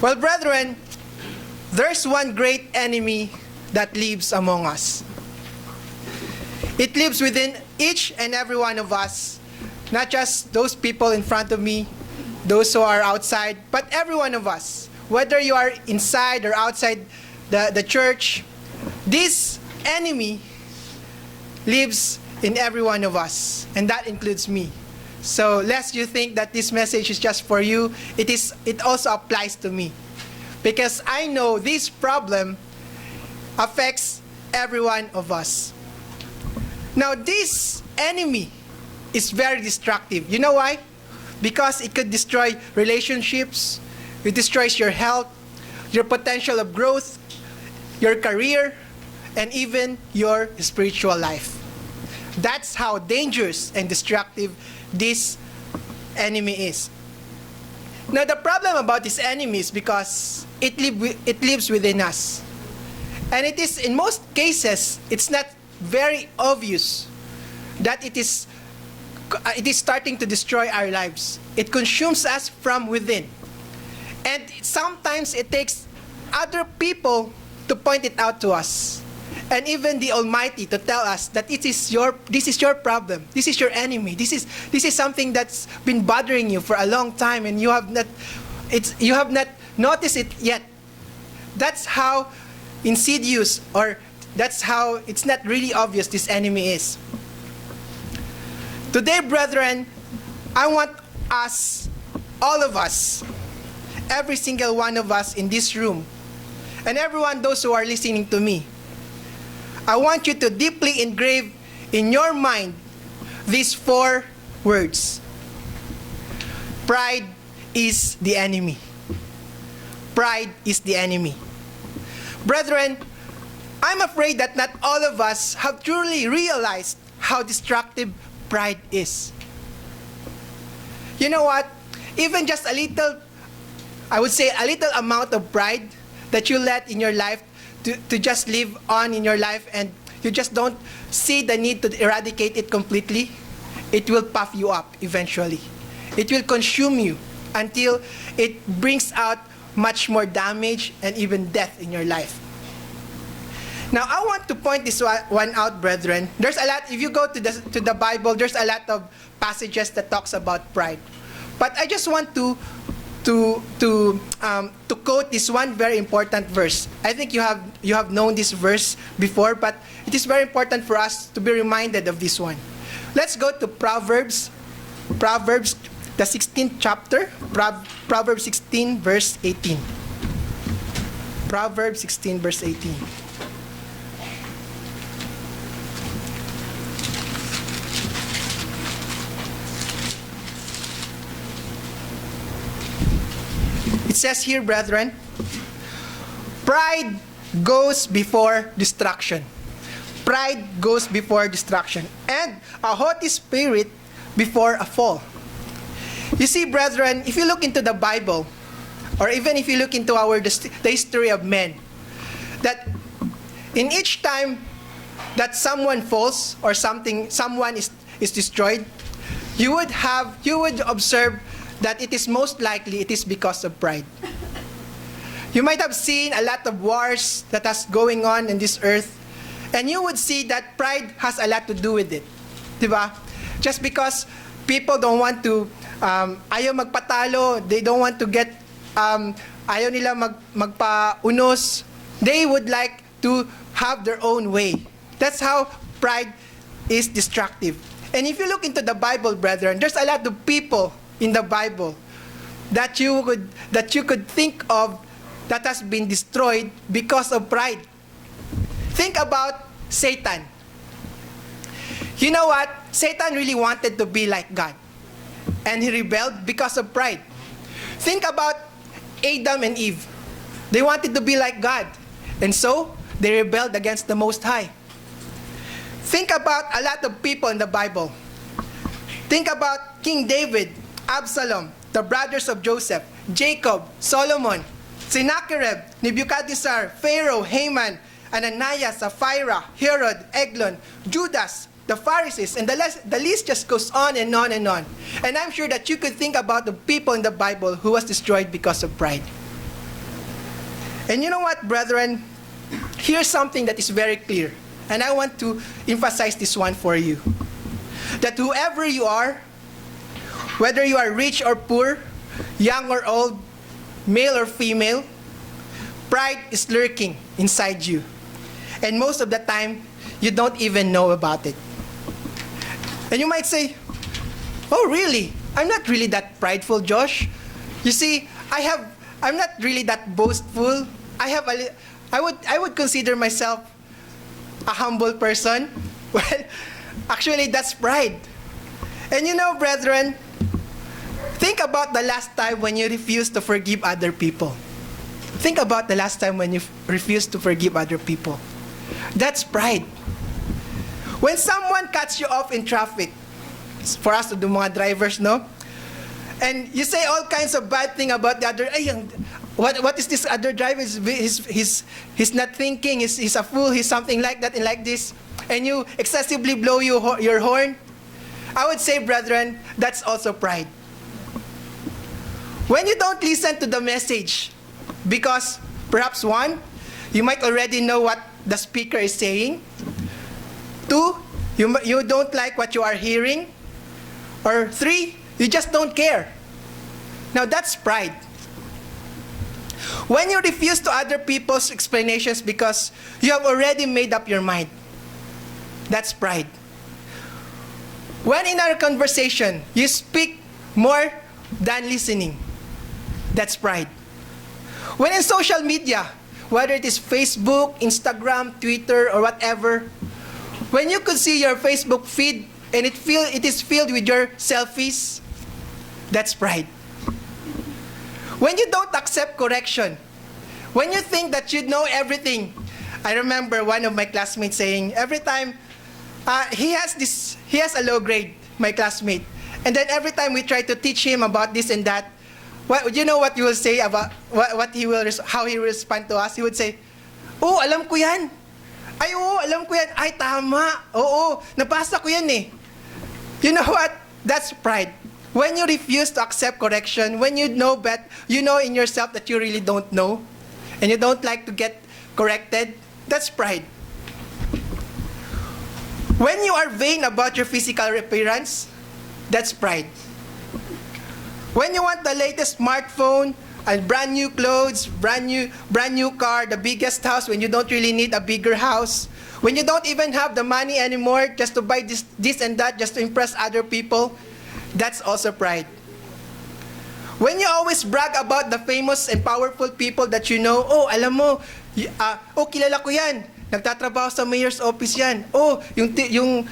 Well, brethren, there's one great enemy that lives among us. It lives within each and every one of us, not just those people in front of me, those who are outside, but every one of us. Whether you are inside or outside the church, this enemy lives in every one of us, and that includes me. So lest you think that this message is just for you, it also applies to me. Because I know this problem affects every one of us. Now this enemy is very destructive. You know why? Because it could destroy relationships, it destroys your health, your potential of growth, your career, and even your spiritual life. That's how dangerous and destructive this enemy is. Now the problem about this enemy is because it lives within us. And it is, in most cases, it's not very obvious that it is starting to destroy our lives. It consumes us from within. And sometimes it takes other people to point it out to us. And even the Almighty to tell us that this is your problem. This is your enemy. This is something that's been bothering you for a long time, and you have not noticed it yet. That's how insidious, or that's how it's not really obvious this enemy is. Today, brethren, I want us, all of us, every single one of us in this room, and everyone, those who are listening to me, I want you to deeply engrave in your mind these 4 words. Pride is the enemy. Pride is the enemy. Brethren, I'm afraid that not all of us have truly realized how destructive pride is. You know what? Even just a little, I would say a little amount of pride that you let in your life to just live on in your life, and you just don't see the need to eradicate it completely, it will puff you up eventually. It will consume you until it brings out much more damage and even death in your life. Now, I want to point this one out, brethren. There's a lot, if you go to the Bible, there's a lot of passages that talks about pride. But I just want to quote this one very important verse. I think you have known this verse before, but it is very important for us to be reminded of this one. Let's go to Proverbs, the 16th chapter, Proverbs 16, verse 18. Proverbs 16, verse 18. It says here, brethren, pride goes before destruction. Pride goes before destruction, and a haughty spirit before a fall. You see, brethren, if you look into the Bible, or even if you look into the history of men, that in each time that someone falls or someone is destroyed, you would observe that it is most likely it is because of pride. You might have seen a lot of wars that is going on in this earth, and you would see that pride has a lot to do with it. Diba? Just because people don't want to, ayaw magpatalo, they don't want to get, ayaw nila magpaunos, they would like to have their own way. That's how pride is destructive. And if you look into the Bible, brethren, there's a lot of people in the Bible that you could think of that has been destroyed because of pride. Think about Satan. You know what? Satan really wanted to be like God, and he rebelled because of pride. Think about Adam and Eve. They wanted to be like God, and so they rebelled against the Most High. Think about a lot of people in the Bible. Think about King David, Absalom, the brothers of Joseph, Jacob, Solomon, Sennacherib, Nebuchadnezzar, Pharaoh, Haman, Ananias, Sapphira, Herod, Eglon, Judas, the Pharisees, and the list just goes on and on and on. And I'm sure that you could think about the people in the Bible who was destroyed because of pride. And you know what, brethren? Here's something that is very clear. And I want to emphasize this one for you. That whoever you are, whether you are rich or poor, young or old, male or female, pride is lurking inside you. And most of the time, you don't even know about it. And you might say, oh really? I'm not really that prideful, Josh. You see, I'm not really that boastful. I would consider myself a humble person. Well, actually that's pride. And you know, brethren, think about the last time when you refused to forgive other people. Think about the last time when you refused to forgive other people. That's pride. When someone cuts you off in traffic, for us to do mga drivers, no? And you say all kinds of bad thing about the other. Ay, what is this other driver? He's not thinking. He's a fool. He's something like that and like this. And you excessively blow your horn. I would say, brethren, that's also pride. When you don't listen to the message, because perhaps one, you might already know what the speaker is saying. Two, you don't like what you are hearing. Or three, you just don't care. Now that's pride. When you refuse to other people's explanations because you have already made up your mind, that's pride. When in our conversation, you speak more than listening, that's pride. When in social media, whether it is Facebook, Instagram, Twitter, or whatever, when you could see your Facebook feed and it is filled with your selfies, that's pride. When you don't accept correction, when you think that you know everything. I remember one of my classmates saying, every time he has a low grade, my classmate, and then every time we try to teach him about this and that, you know what you will say about how he will respond to us? He would say, oh, alam ko yan. Ay, oo, alam ko yan. Ay, tama. Oo, nabasa ko yan eh. You know what? That's pride. When you refuse to accept correction, when you know in yourself that you really don't know, and you don't like to get corrected, that's pride. When you are vain about your physical appearance, that's pride. When you want the latest smartphone, and brand new clothes, brand new car, the biggest house when you don't really need a bigger house, when you don't even have the money anymore just to buy this and that just to impress other people, that's also pride. When you always brag about the famous and powerful people that you know, oh, alam mo, kilala ko yan. Nagtatrabaho sa mayor's office yan. Oh, yung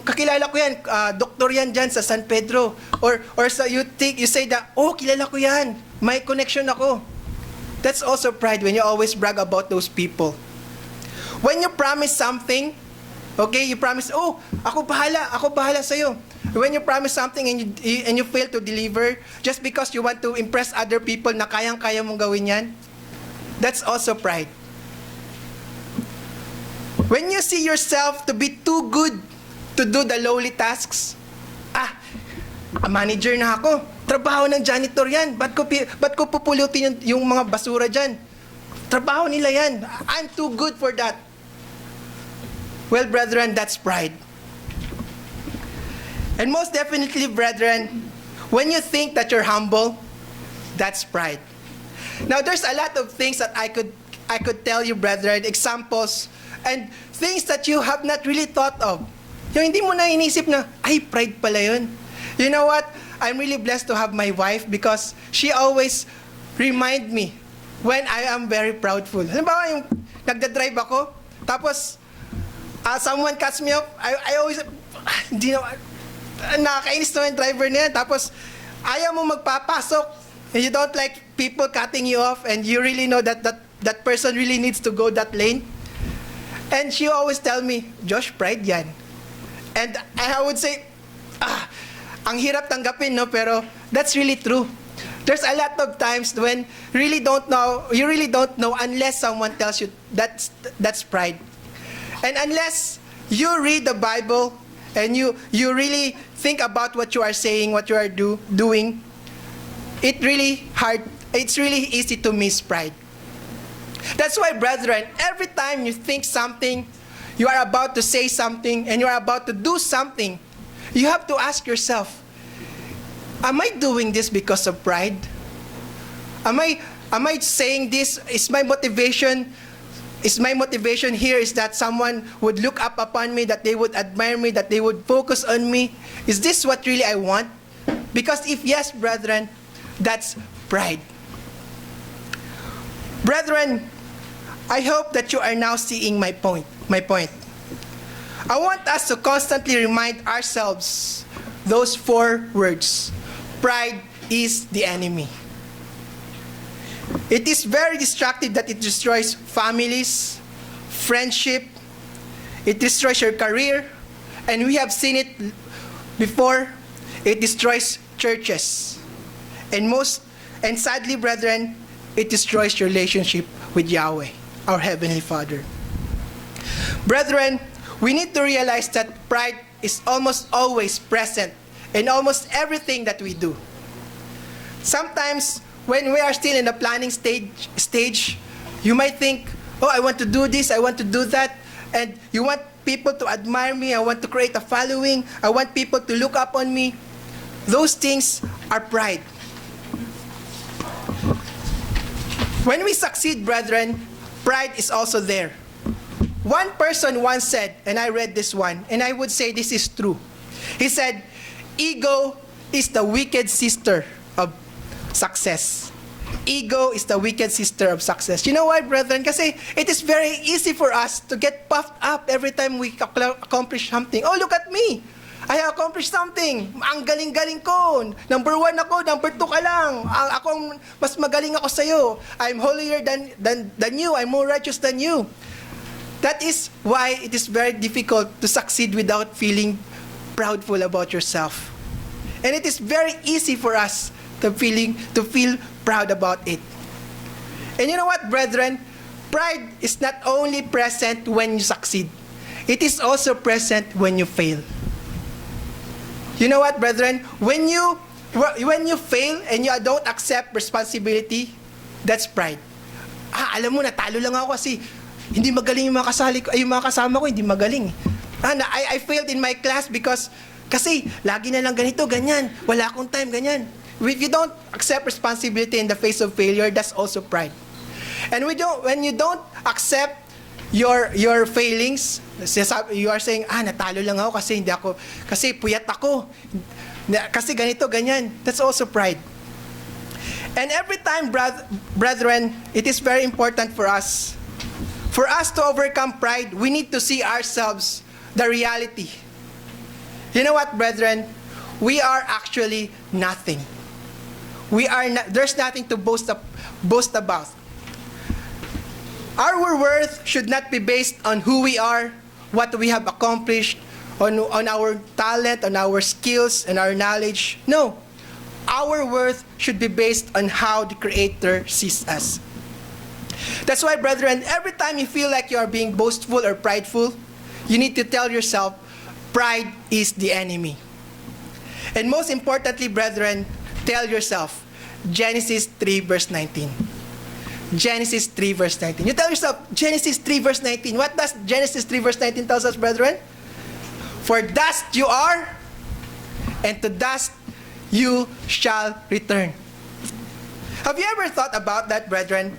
kakilala ko yan, doktor yan dyan sa San Pedro. Or you say that, oh, kilala ko yan. May connection ako. That's also pride when you always brag about those people. When you promise something, okay, you promise, oh, ako bahala sa'yo. When you promise something and you fail to deliver just because you want to impress other people na kayang-kaya mong gawin yan, that's also pride. When you see yourself to be too good to do the lowly tasks, a manager na ako, trabaho ng janitor yan, ba't ko pupulutin yung mga basura dyan? Trabaho nila yan, I'm too good for that. Well, brethren, that's pride. And most definitely, brethren, when you think that you're humble, that's pride. Now, there's a lot of things that I could tell you, brethren, examples, and things that you have not really thought of. Yung hindi mo na inisip na, ay, pride pala yun. You know what? I'm really blessed to have my wife because she always remind me when I am very proudful. Halimbawa, yung nagda-drive ako, tapos someone cuts me off, I always, hindi na, nakakainis na yung driver niya, tapos ayaw mo magpapasok, and you don't like people cutting you off, and you really know that person really needs to go that lane. And she always tell me, Josh, pride yan. And I would say, ang hirap tanggapin, no? Pero that's really true. There's a lot of times when you really don't know unless someone tells you that's pride. And unless you read the Bible and you really think about what you are saying, what you are doing, it's really easy to miss pride. That's why, brethren, every time you think something, you are about to say something, and you are about to do something, you have to ask yourself, am I doing this because of pride? Am I saying this? Is my motivation here is that someone would look up upon me, that they would admire me, that they would focus on me? Is this what really I want? Because if yes, brethren, that's pride. Brethren, I hope that you are now seeing my point. I want us to constantly remind ourselves those 4 words. Pride is the enemy. It is very destructive that it destroys families, friendship, it destroys your career, and we have seen it before, it destroys churches. And sadly, brethren, it destroys your relationship with Yahweh, our Heavenly Father. Brethren, we need to realize that pride is almost always present in almost everything that we do. Sometimes, when we are still in the planning stage, you might think, oh, I want to do this, I want to do that, and you want people to admire me, I want to create a following, I want people to look up on me. Those things are pride. When we succeed, brethren, pride is also there. One person once said, and I read this one, and I would say this is true. He said, ego is the wicked sister of success. Ego is the wicked sister of success. You know why, brethren? Kasi it is very easy for us to get puffed up every time we accomplish something. Oh, look at me! I accomplished something. Ang galing-galing ko. Number 1 ako, number 2 ka lang. Akong mas magaling ako sa'yo. I'm holier than you. I'm more righteous than you. That is why it is very difficult to succeed without feeling proudful about yourself. And it is very easy for us to feel proud about it. And you know what, brethren? Pride is not only present when you succeed. It is also present when you fail. You know what, brethren? When you fail and you don't accept responsibility, that's pride. Alam mo, natalo lang ako kasi hindi magaling yung mga kasama ko, hindi magaling. I failed in my class kasi lagi na lang ganito, ganyan. Wala akong time, ganyan. If you don't accept responsibility in the face of failure, that's also pride. And when you don't accept your failings, you are saying, natalo lang ako kasi puyat ako, kasi ganito, ganyan. That's also pride. And every time, brethren, it is very important for us to overcome pride, we need to see ourselves the reality. You know what, brethren? We are actually nothing. There's nothing to boast about. Our worth should not be based on who we are, what we have accomplished, on our talent, on our skills, and our knowledge. No. Our worth should be based on how the Creator sees us. That's why, brethren, every time you feel like you are being boastful or prideful, you need to tell yourself, pride is the enemy. And most importantly, brethren, tell yourself, Genesis 3 verse 19. Genesis 3 verse 19. You tell yourself, Genesis 3 verse 19. What does Genesis 3 verse 19 tells us, brethren? For dust you are, and to dust you shall return. Have you ever thought about that, brethren?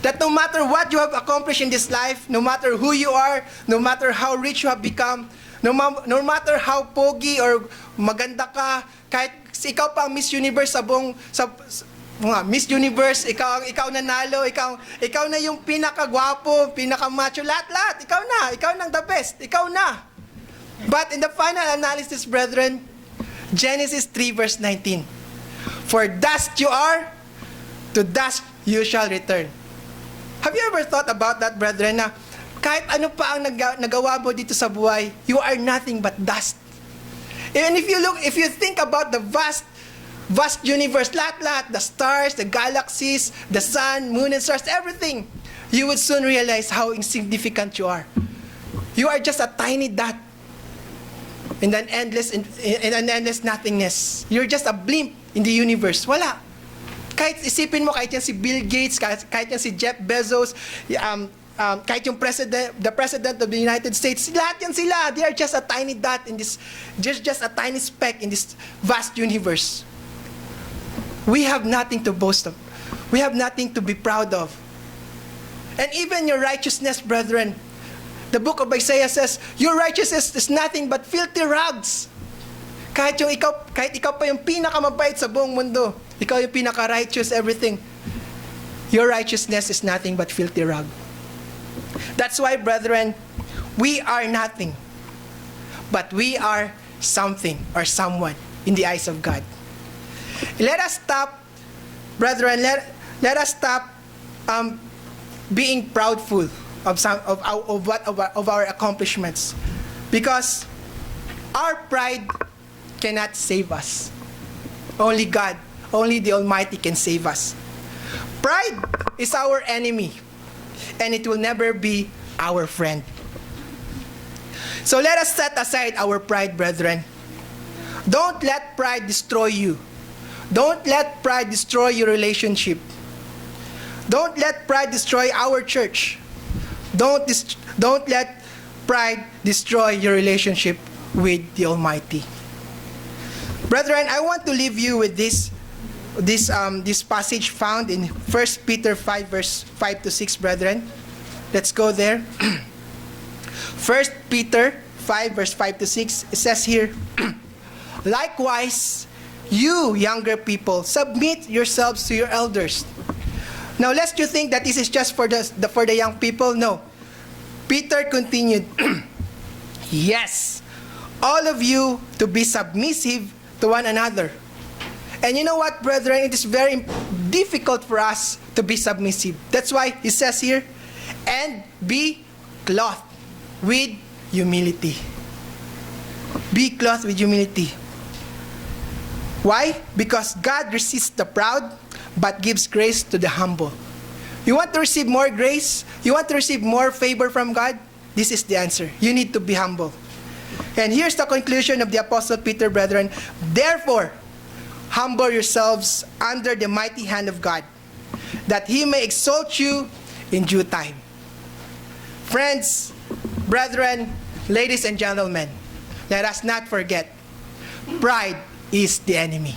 That no matter what you have accomplished in this life, no matter who you are, no matter how rich you have become, no matter how pogi or maganda ka, kahit ikaw pa ang Miss Universe Miss Universe, ikaw nanalo, ikaw na yung pinakagwapo, pinakamacho, lahat, ikaw nang the best, ikaw na. But in the final analysis, brethren, Genesis 3 verse 19. For dust you are, to dust you shall return. Have you ever thought about that, brethren, na kahit ano pa ang nagawa mo dito sa buhay, you are nothing but dust. And if you think about the vast universe, lahat, the stars, the galaxies, the sun, moon, and stars, everything, you would soon realize how insignificant you are. You are just a tiny dot in an endless nothingness. You're just a blimp in the universe. Wala. Kahit isipin mo, kahit yan si Bill Gates, kahit yan si Jeff Bezos, kahit yung the president of the United States, lahat yan sila. They are just a tiny dot in this, just a tiny speck in this vast universe. We have nothing to boast of. We have nothing to be proud of. And even your righteousness, brethren, the book of Isaiah says, your righteousness is nothing but filthy rags. Kahit ikaw pa yung pinakamabait sa buong mundo, ikaw yung pinaka-righteous, everything, your righteousness is nothing but filthy rag. That's why, brethren, we are nothing, but we are something or someone in the eyes of God. Let us stop, brethren, let us stop being proudful of our accomplishments, because our pride cannot save us. Only God, only the Almighty can save us. Pride is our enemy, and it will never be our friend. So let us set aside our pride, brethren. Don't let pride destroy you. Don't let pride destroy your relationship. Don't let pride destroy our church. Don't let pride destroy your relationship with the Almighty. Brethren, I want to leave you with this passage found in 1 Peter 5, verse 5 to 6, brethren. Let's go there. 1 Peter 5, verse 5 to 6, it says here, likewise, you younger people, submit yourselves to your elders. Now, lest you think that this is just for the young people. No. Peter continued, yes, all of you to be submissive to one another. And you know what, brethren? It is very difficult for us to be submissive. That's why he says here, and be clothed with humility. Be clothed with humility. Why? Because God resists the proud, but gives grace to the humble. You want to receive more grace? You want to receive more favor from God? This is the answer. You need to be humble. And here's the conclusion of the Apostle Peter, brethren. Therefore, humble yourselves under the mighty hand of God, that He may exalt you in due time. Friends, brethren, ladies and gentlemen, let us not forget, pride is the enemy.